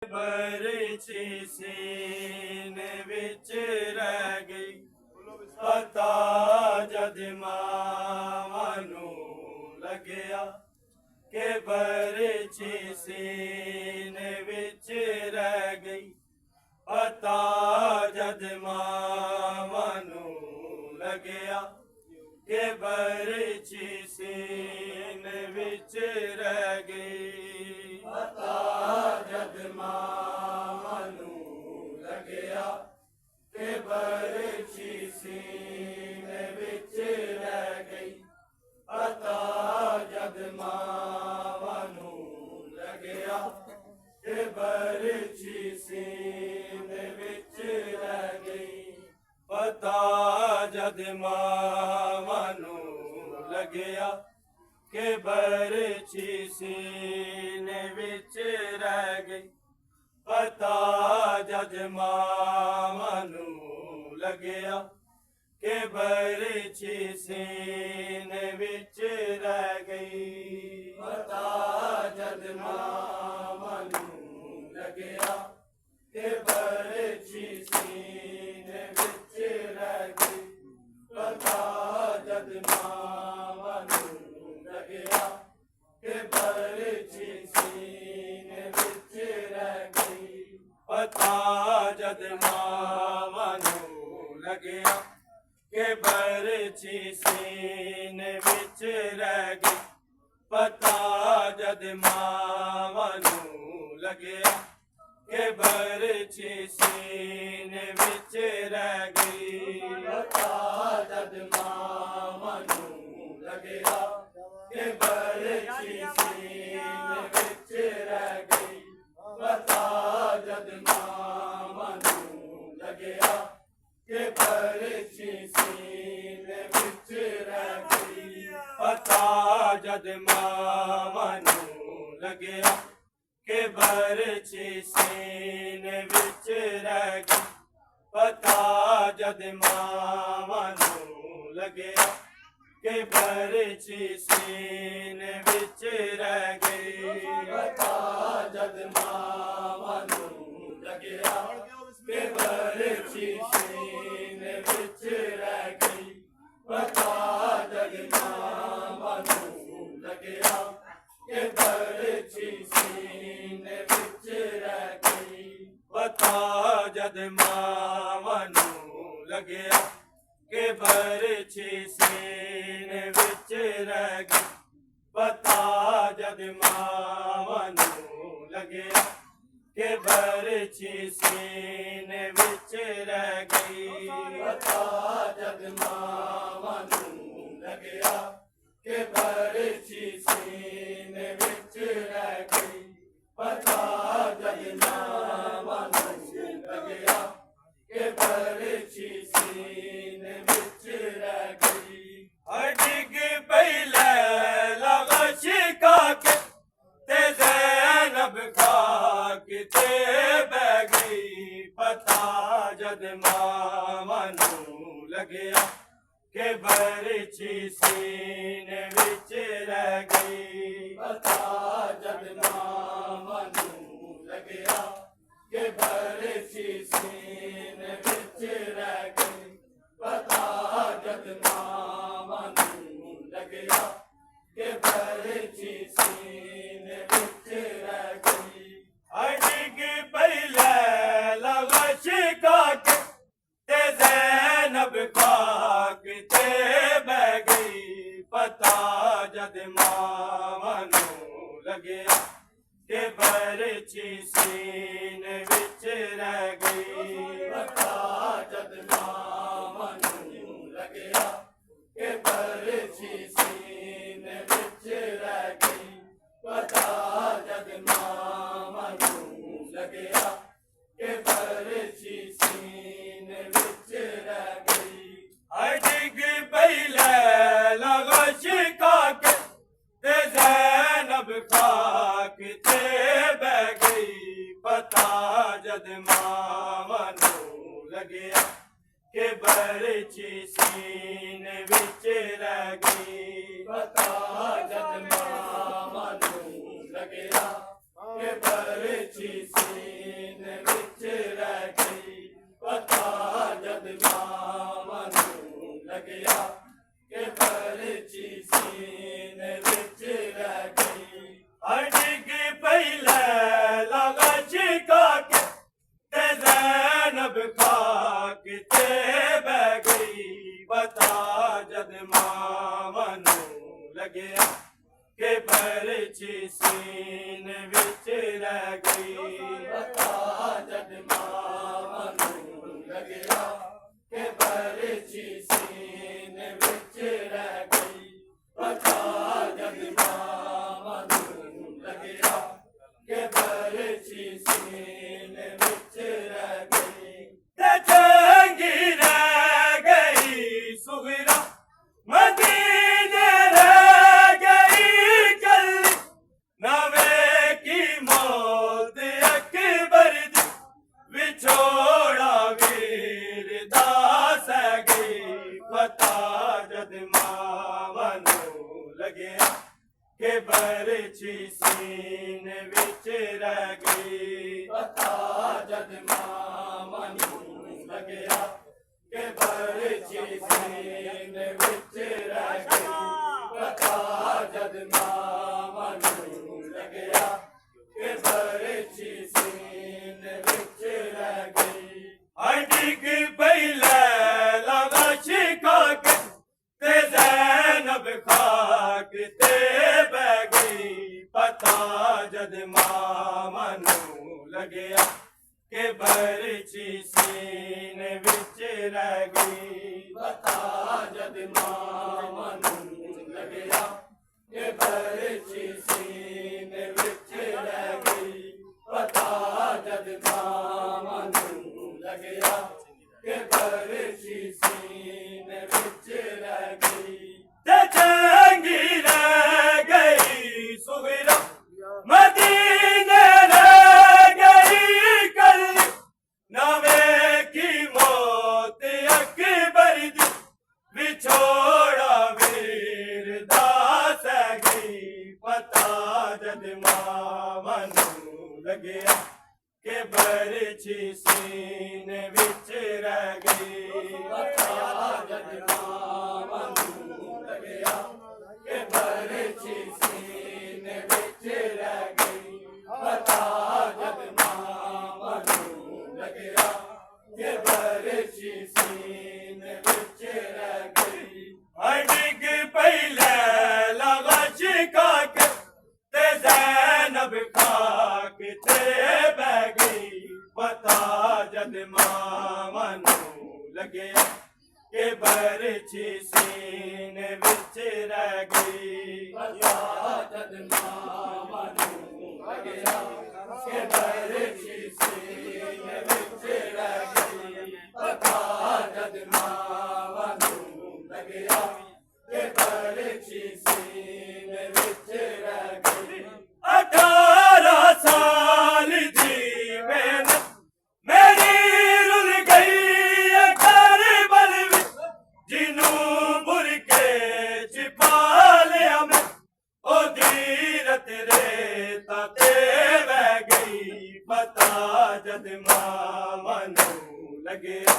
बरछी सीने विच रह गई पता जद मावां नूं लगया के बरछी सीने विच रह गई पता जद मावां नूं लगया के बरछी सीने विच रह गई पता जद मावां नूं लगया के बरछी सीने विच रह गई पता जद मावां नूं लगया के बरछी सीने विच रह गई पता जद मावां नूं लगया के बरछी सीने विच रह गई पता जद मावां नूं लगया के बरछी सीने विच रह गई पता जद मावां नूं लगया के बरछी सीने विच रह गई पता जद मावां नूं लगया के बरछी सीने विच रह गई पता जद मावां नूं लगया के बरछी सीने विच रह गई पता जद मावां नूं लगया के बरछी सीने विच रह गई पता जद मावां नूं लगया के बरछी सीने विच रह गई पता जद मावां नूं लगया के बरछी सीने विच रह गई पता जद मावां नूं लगया के बरछी सीने विच रह गई पता जद मावां नूं लगया के बरछी सीने विच रह गई पता जद मावां नूं लगया के बरछी सीने विच रह गई पता जद मावां नूं लगया के बरछी सीने विच रह गई पता जद मावां नूं लगया के बरछी सीने विच रह गई पता जद मावां नूं लगया के बरछी सीने विच रह गई पता जद मावां नूं लगया के बरछी सीने विच रह गई पता जद मावां नूं लगया के बरछी सीने विच रह गई डिग पई लैला अशिका के ते ज़ैनब खाक ते बह गई पता जद मावां नूं लगया के बरछी सीने विच रह गई पता जद मावां नूं लगया के बरछी सीने विच रह गई पता जद मावां नूं लगया के बरछी सीने विच रह गई डिग पई लैला अशिका के ते ज़ैनब खाक ते बह गई पता जद मावां नूं लगया के बरछी सीने विच रह गई पता जद मावां नूं लगया के बरछी सीने विच रह गई पता जद मावां नूं लगया के बरछी सीने विच रह गई डिग पई लैला अशिका के ते ज़ैनब खाक ते बह गई पता जद मावां नूं लगया के बरछी सीने विच रह गई पता जद मावां नूं लगया के बरछी सीने ਬਰਛੀ ਸੀਨੇ ਵਿੱਚ ਰਹਿ ਗਈ। ਪਤਾ ਜਦ ਮਾਵਾਂ ਨੂੰ ਲੱਗਿਆ ਕਿ ਬਰਛੀ ਸੀਨੇ ਵਿੱਚ ਰਹਿ ਗਈ। ਪਤਾ ਜਦ ਮਾਵਾਂ ਨੂੰ ਲੱਗਿਆ ਕਿ ਬਰਛੀ ਸੀਨੇ ਵਿੱਚ ਰਹਿ ਗਈ। ਤੇ ਚੰਗੀ ਰਹਿ ਗਈ ਸੁਗਰਾ ਮਦੀਨੇ ਰਹਿ ਗਈ ਕੱਲੀ। ਨਾ ਵੇਖੀ ਮੌਤ ਅਕਬਰ ਦੀ ਵਿਛੋੜਾ ਵੀਰ ਦਾ ਸਹਿ ਗਈ। ਪਤਾ ਜਦ ਮਾਵਾਂ ਨੂੰ ਲੱਗਿਆ ਕਿ ਬਰਛੀ ਸੀਨੇ ਵਿੱਚ ਰਹਿ ਗਈ। ਪਤਾ ਜਦ ਮਾਵਾਂ ਨੂੰ ਲੱਗਿਆ ਕਿ ਬਰਛੀ ਸੀਨੇ ਵਿੱਚ ਰਹਿ ਗਈ। ਪਤਾ ਜਦ ਮਾਵਾਂ ਨੂੰ ਲੱਗਿਆ ਕਿ ਬਰਛੀ ਸੀਨੇ ਵਿੱਚ ਰਹਿ ਗਈ। ਹਾਏ ਡਿੱਗ ਪਈ ਲੈਲਾ ਵਾਸ਼ਿਕਾ ਕੇ ਤੇ ਜ਼ੈਨਬ ਖਾਕ ਤੇ ਬਹਿ ਗਈ। ਪਤਾ ਜਦ ਮਾਵਾਂ ਨੂੰ ਲੱਗਿਆ ਕਿ ਬਰਛੀ ਸੀਨੇ ਵਿੱਚ ਰਹਿ ਗਈ। ਪਤਾ ਜਦ ਮਾਵਾਂ ਨੂੰ ਲੱਗਿਆ ਕਿ ਬਰਛੀ ਸੀਨੇ ਵਿੱਚ ਰਹਿ ਗਈ। ਪਤਾ ਜਦ ਮਾਵਾਂ ਨੂੰ ਲੱਗਿਆ ਕਿ ਬਰਛੀ ਸੀਨੇ ਵਿੱਚ ਰਹਿ ਗਈ। ਤੇ ਚੰਗੀ ਰਹਿ ਗਈ ਸੁਗਰਾ ਮਦੀਨੇ ਰਹਿ ਗਈ ਕੱਲੀ। ਨਾ ਵੇਖੀ ਮੌਤ ਅਕਬਰ ਦੀ ਵਿਛੋੜਾ ਵੀਰ ਦਾ ਸਹਿ ਗਈ। ਪਤਾ ਜਦ ਮਾਵਾਂ ਨੂੰ ਲੱਗਿਆ ਕਿ ਬਰਛੀ ਸੀਨੇ ਵਿੱਚ ਰਹਿ ਗਈ। ਪਤਾ ਜਦ ਮਾਵਾਂ ਨੂੰ ਲੱਗਿਆ ਕਿ ਬਰਛੀ ਸੀਨੇ ਵਿੱਚ ਰਹਿ ਗਈ। ਪਤਾ ਜਦ ਮਾਵਾਂ ਨੂੰ ਲੱਗਿਆ ਕਿ ਬਰਛੀ ਸੀਨੇ ਵਿੱਚ ਰਹਿ ਗਈ। ਹਾਏ ਡਿੱਗ ਪਈ ਲੈਲਾ ਵਾਸ਼ਿਕਾ ਕੇ ਤੇ ਜ਼ੈਨਬ ਖਾਕ ਤੇ ਬਹਿ ਗਈ। ਪਤਾ ਜਦ ਮਾਵਾਂ ਨੂੰ ਲੱਗਿਆ ਕਿ ਬਰਛੀ ਸੀਨੇ ਵਿੱਚ ਰਹਿ ਗਈ। ਪਤਾ ਜਦ ਮਾਵਾਂ ਨੂੰ ਲੱਗਿਆ ਕਿ ਬਰਛੀ ਸੀਨੇ ਵਿੱਚ ਰਹਿ ਗਈ। ਪਤਾ ਜਦ ਮਾਵਾਂ ਨੂੰ ਲੱਗਿਆ ਕਿ ਬਰਛੀ ਸੀਨੇ ਵਿੱਚ ਰਹਿ ਗਈ। 18 ਸਾਲ ਦੀ ਮਿਹਨਤ ਮੇਰੀ ਰੁਲ ਗਈ ਹੈ ਕਰਬਲ ਵਿੱਚ। ਜਿਹਨੂੰ ਬੁਰਕੇ ਚ ਪਾ ਲਿਆ ਮੈਂ ਉਹਦੀ ਰਤ ਰੇਤਾਂ ਤੇ ਵਹਿ ਗਈ। ਪਤਾ ਜਦ ਮਾਵਾਂ ਨੂੰ ਲੱਗਿਆ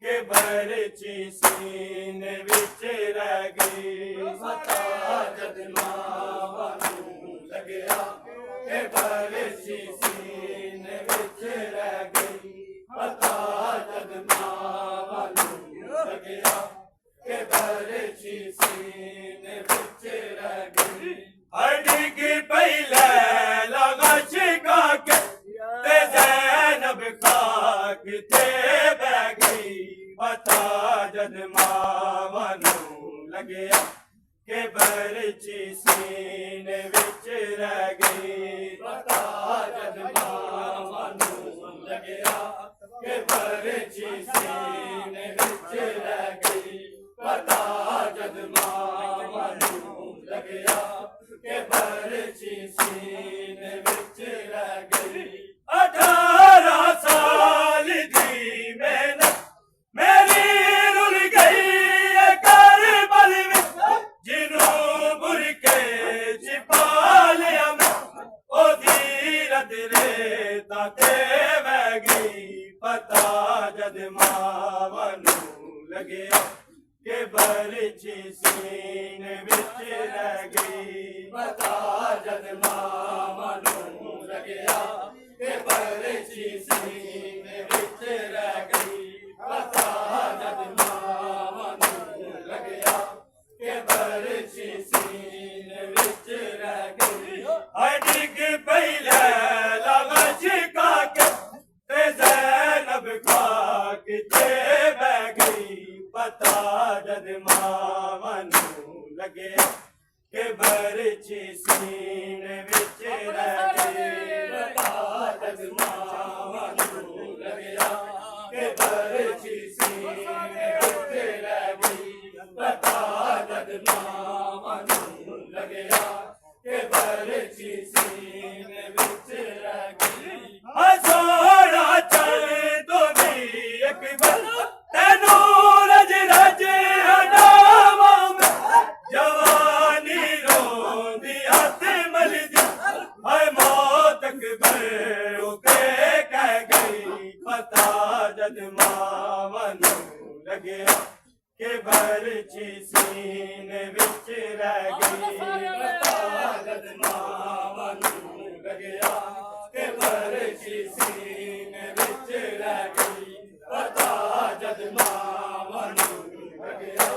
ਕਿ ਬਰਛੀ ਸੀਨੇ ਵਿੱਚ ਰਹਿ ਗਈ। ਪਤਾ ਜਦ ਮਾਵਾਂ ਨੂੰ ਲੱਗਿਆ ਕਿ ਬਰਛੀ ਸੀਨੇ ਵਿੱਚ ਰਹਿ ਗਈ। ਪਤਾ ਜਦ ਮਾਵਾਂ ਨੂੰ ਲੱਗਿਆ ਕਿ ਬਰਛੀ ਸੀਨੇ ਵਿੱਚ ਰਹਿ ਗਈ। ਹਾਏ ਡਿੱਗ ਪਈ ਲੈਲਾ ਵਾਸ਼ਿਕਾ ਕੇ ਤੇ ਜ਼ੈਨਬ ਖਾਕ ਤੇ ਬਹਿ ਗਈ। ਪਤਾ ਜਦ ਮਾਵਾਂ ਨੂੰ ਲੱਗਿਆ ਕਿ ਬਰਛੀ ਸੀਨੇ ਵਿੱਚ ਰਹਿ ਗਈ। ਪਤਾ ਜਦ ਮਾਵਾਂ ਨੂੰ ਲੱਗਿਆ ਕਿ ਬਰਛੀ ਸੀਨੇ ਵਿੱਚ ਰਹਿ ਗਈ। ਪਤਾ ਜਦ ਮਾਵਾਂ ਨੂੰ ਲੱਗਿਆ ਕਿ ਬਰਛੀ ਸੀਨੇ ਵਿੱਚ ਰਹਿ ਗਈ। 18 ਸਾਲ ਦੀ ਮਿਹਨਤ ਮੇਰੀ ਰੁਲ ਗਈ ਹੈ ਕਰਬਲ ਵਿੱਚ। ਜਿਹਨੂੰ ਬੁਰਕੇ ਚ ਪਾ ਲਿਆ ਮੈਂ ਉਹਦੀ ਰਤ ਰੇਤਾਂ ਤੇ ਵਹਿ ਗਈ। ਪਤਾ ਜਦ ਮਾਵਾਂ ਨੂੰ ਲੱਗਿਆ ਕਿ ਬਰਛੀ ਸੀਨੇ ਵਿੱਚ ਰਹਿ ਗਈ। ਪਤਾ ਜਦ ਮਾਵਾਂ ਨੂੰ ਲੱਗਿਆ ਕਿ ਬਰਛੀ ਸੀਨੇ ਵਿੱਚ ਰਹਿ ਗਈ। ਪਤਾ ਜਦ ਮਾਵਾਂ ਨੂੰ ਲੱਗਿਆ ਕਿ ਬਰਛੀ ਸੀਨੇ ਵਿੱਚ ਰਹਿ ਮਾਵਾਂ ਨੂੰ ਲੱਗਿਆ ਕਿ ਬਰਛੀ ਸੀਨੇ ਵਿੱਚ ਰਹਿ ਗਈ। ਪਤਾ ਜਦ ਮਾਵਾਂ ਨੂੰ ਲੱਗਿਆ ਕਿ ਬਰਛੀ ਸੀਨੇ ਵਿੱਚ ਰਹਿ ਗਈ। ਹਸੋੜਾ ਚੱਲੇ ਤੂੰ ਵੀ ਇੱਕ ਵਾਰ ਤੈਨੂੰ ਰਜ ਰਜ ਹਟਾਵਾਂ ਮੈਂ। ਜਵਾਨੀ ਰੋਂਦੀ ਹੱਥ ਮਲਦੀ ਹਾਏ ਮੌਤ ਕਬਰ ਉਤੇ ਕਹਿ ਗਈ। ਪਤਾ ਜਦ ਮਾਵਾਂ ਨੂੰ ਲੱਗਿਆ ਕਿ ਬਰਛੀ ਸੀਨੇ ਵਿੱਚ ਰਹਿ ਗਈ। ਪਤਾ ਜਦ ਮਾਵਾਂ ਨੂੰ ਲੱਗਿਆ ਕਿ ਬਰਛੀ ਸੀਨੇ ਵਿੱਚ ਰਹਿ ਗਈ। ਪਤਾ ਜਦ ਮਾਵਾਂ ਨੂੰ ਲੱਗਿਆ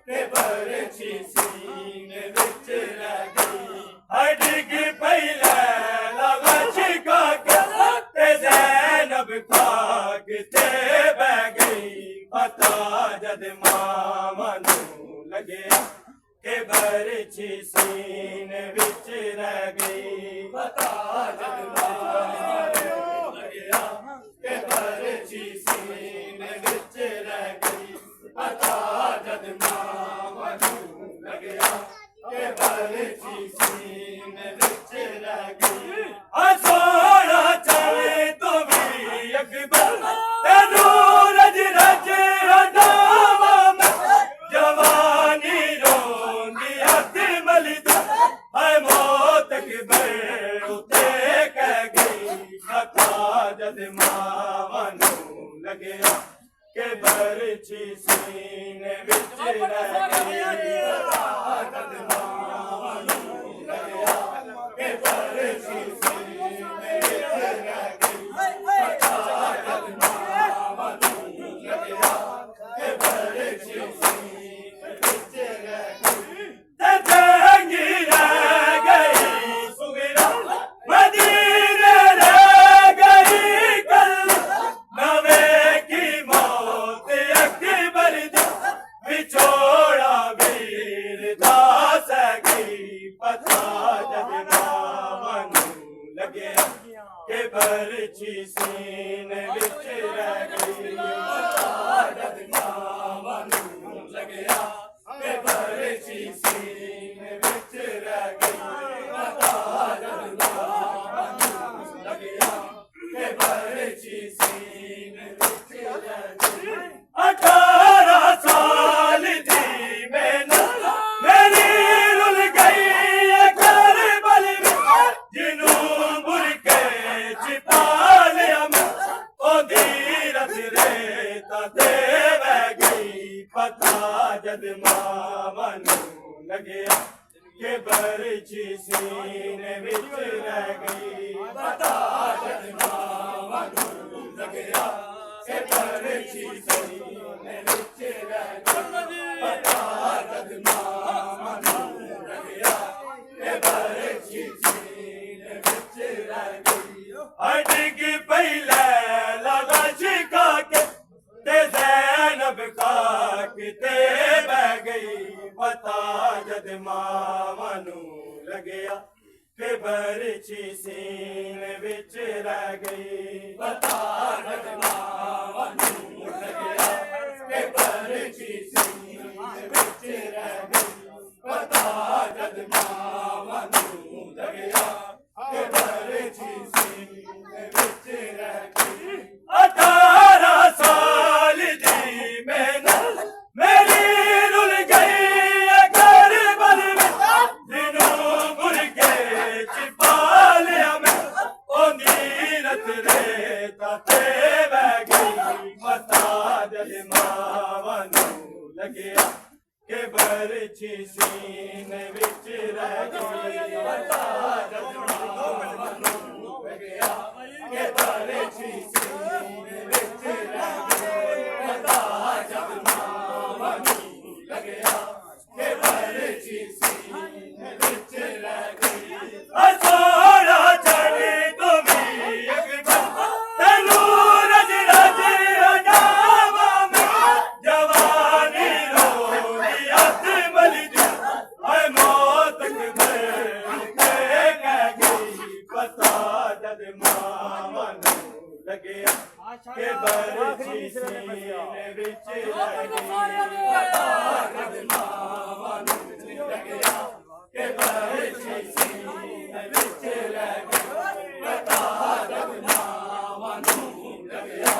ਕਿ ਬਰਛੀ ਸੀਨੇ ਵਿੱਚ ਰਹਿ ਗਈ। ਹਾਏ ਡਿੱਗ ਪਈ ਲੈਲਾ ਵਸ਼ਕਾ ਕੇ ਤੇ ਜ਼ੈਨਬ ਖਾਕ ਤੇ ਬਹਿ ਗਈ। ਪਤਾ ਜਦ ਮਾਵਾਂ ਨੂੰ ਲੱਗਿਆ ਕਿ ਬਰਛੀ ਸੀਨੇ ਵਿੱਚ ਰਹਿ ਗਈ। ਪਤਾ ਜਦ ਮਾਵਾਂ ਨੂੰ ਲੱਗਿਆ ਕਿ ਬਰਛੀ ਸੀਨੇ ਵਿੱਚ ਰਹਿ ਗਈ। ਪਤਾ ਜਦ ਮਾਵਾਂ ਨੂੰ ਲੱਗਿਆ ਕਿ ਬਰਛੀ ਸੀਨੇ ਵਿੱਚ ਰਹਿ ਗਈ। ਹਸੋੜਾ ਚੱਲੇ ਤੂੰ ਵੀ ਅਕਬਰ ਤੈਨੂੰ ਰਜ ਰਜ ਹਟਾਵਾਂ ਮੈਂ। ਜਵਾਨੀ ਰੋਂਦੀ ਹੱਥ ਮਲਦੀ ਹਾਏ ਮੌਤ ਕਬਰ ਉਤੇ ਕਹਿ ਗਈ। ਪਤਾ ਜਦ ਮਾਵਾਂ ਨੂੰ ਲੱਗਿਆ ਕਿ ਬਰਛੀ ਸੀਨੇ ਵਿੱਚ ਰਹਿ ਗਈ। ਪਤਾ ਜਦ ਮਾਵਾਂ ਨੂੰ ਲੱਗਿਆ ਕਿ ਬਰਛੀ ਸੀਨੇ ਵਿੱਚ ਰਹਿ ਗਈ। ਪਤਾ ਜਦ ਮਾਵਾਂ ਨੂੰ ਲੱਗਿਆ ਕਿ ਬਰਛੀ ਸੀਨੇ ਵਿੱਚ ਰਹਿ ਗਈ। ਤੇ ਚੰਗੀ ਰਹਿ ਗਈ ਸੁਗਰਾ ਮਦੀਨੇ ਰਹਿ ਗਈ ਕੱਲ। ਨਵੇਂ ਕੀ ਮੌਤ ਅਕਬਰ ਦੀ ਵਿਛੋੜਾ ਵੀਰ ਦਾ ਸਹਿ ਗਈ। ਪਤਾ ਜਦ ਮਾਵਾਂ ਨੂੰ ਲੱਗਿਆ ਕਿ ਬਰਛੀ ਸੀਨੇ ਵਿੱਚ ਰਹਿ ਗਈ। ਪਤਾ ਜਦ ਮਾਵਾਂ ਨੂੰ ਲੱਗਿਆ ਕਿ ਬਰਛੀ ਸੀਨੇ ਵਿੱਚ ਰਹਿ ਗਈ। ਪਤਾ ਜਦ ਮਾਵਾਂ ਨੂੰ ਲੱਗਿਆ ਕਿ ਬਰਛੀ ਸੀਨੇ ਵਿੱਚ ਰਹਿ ਗਈ। 18 ਸਾਲ ਦੀ ਮਿਹਨਤ ਮੇਰੀ ਰੁਲ ਗਈ ਏ ਕਰਬਲ ਵਿੱਚ। ਜਿਹਨੂੰ ਬੁਰਕੇ ਚ ਪਾ ਲਿਆ ਮੈਂ ਉਹਦੀ ਰਤ ਰੇਤਾਂ ਤੇ ਵਹਿ ਗਈ। ਪਤਾ ਜਦ ਮਾਵਾਂ ਨੂੰ ਲੱਗਿਆ ਕਿ ਬਰਛੀ ਸੀਨੇ ਵਿੱਚ ਰਹਿ ਗਈ। ਪਤਾ ਜਦ ਮਾਵਾਂ ਨੂੰ ਲੱਗਿਆ ਕਿ ਬਰਛੀ ਸੀਨੇ ਵਿੱਚ ਰਹਿ ਗਈ। ਪਤਾ ਜਦ ਮਾਵਾਂ ਨੂੰ ਲੱਗਿਆ ਕਿ ਬਰਛੀ ਸੀਨੇ ਵਿੱਚ ਰਹਿ ਗਈ। ਹਾਏ ਡਿੱਗ ਪਈ ਲੈਲਾ ਵਸ਼ਕਾ ਕੇ ਤੇ ਜ਼ੈਨਬ ਖਾਕ ਤੇ ਬਹਿ ਗਈ। ਪਤਾ ਜਦ ਮਾਵਾਂ ਨੂੰ ਲੱਗਿਆ ਕਿ ਬਰਛੀ ਸੀਨੇ ਵਿੱਚ ਰਹਿ ਗਈ। ਪਤਾ ਜਦ ਮਾਵਾਂ ਨੂੰ ਲੱਗਿਆ ਕਿ ਬਰਛੀ ਸੀਨੇ ਵਿੱਚ ਰਹਿ ਗਈ। ਪਤਾ ਜਦ ਮਾਵਾਂ ਨੂੰ ਲੱਗਿਆ ਕਿ ਬਰਛੀ ਸੀਨੇ ਵਿੱਚ ਰਹਿ ਗਈ। 18 ਸਾਲ ਦੀ ਮਿਹਨਤ ਮੇਰੀ ਰੁਲ ਗਈ ਏ ਕਰਬਲ ਵਿੱਚ। ਜਿਹਨੂੰ ਬੁਰਕੇ ਚ ਪਾ ਲਿਆ ਮੈਂ ਉਹਦੀ ਰਤ ਰੇਤਾਂ ਤੇ ਵਹਿ ਗਈ। ਪਤਾ ਜਦ ਮਾਵਾਂ ਨੂੰ ਲੱਗਿਆ ਕਿ ਬਰਛੀ ਸੀਨੇ ਵਿੱਚ ਰਹਿ ਗਈ। ਪਤਾ ਜਦ ਮਾਵਾਂ ਨੂੰ ਲੱਗਿਆ ਕਿ ਬਰਛੀ ਸੀਨੇ ਵਿੱਚ ਰਹਿ ਗਈ। ਪਤਾ ਜਦ ਮਾਵਾਂ ਨੂੰ ਲੱਗਿਆ ਕਿ ਬਰਛੀ ਸੀਨੇ ਵਿੱਚ ਰਹਿ ਗਈ। ਹਸੋੜਾ ਚੱਲੇ ਤੂੰ ਵੀ ਅਕਬਰ ਤੈਨੂੰ ਰਜ ਰਜ ਹਟਾਵਾਂ ਮੈਂ। ਜਵਾਨੀ ਰੋਂਦੀ ਹੱਥ ਮਲਦੀ ਹਾਏ ਮੌਤ ਕਬਰ ਤੇ ਕਹਿ ਗਈ। ਪਤਾ ਜਦ ਮਾਂ ਲੱਗਿਆ ਕਿ ਬਰਛੀ ਸੀਨੇ ਵਿੱਚ ਲੱਗੀ ਪਤਾ ਜਦ ਮਾਵਾਂ ਨੂੰ ਲੱਗਿਆ ਕਿ ਬਰਛੀ ਸੀਨੇ ਵਿੱਚ ਲੱਗੀ ਪਤਾ ਜਦ ਮਾਵਾਂ ਨੂੰ ਲੱਗਿਆ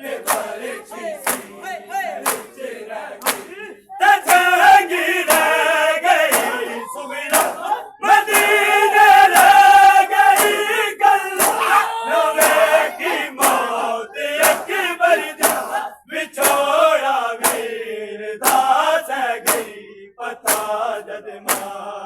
ਕਿ ਬਰਛੀ ਸੀਨੇ ਵਿੱਚ ਲੱਗੀ ਤੇ ਸੰਗੀ ਰਹਿ ਗਈ ਸੁਮਿਰਾ ਮਦੀਨੇ ਰਹਿ ਗਈ ਗੱਲਾਂ ਨਵੇਂ ਕੀ ਮੌਤ ਅਕਬਰ ਦਾ ਵਿਛੋੜਾ ਵੀਰ ਦਾ ਸਹਿ ਗਈ ਪਤਾ ਜਦ ਮਾਂ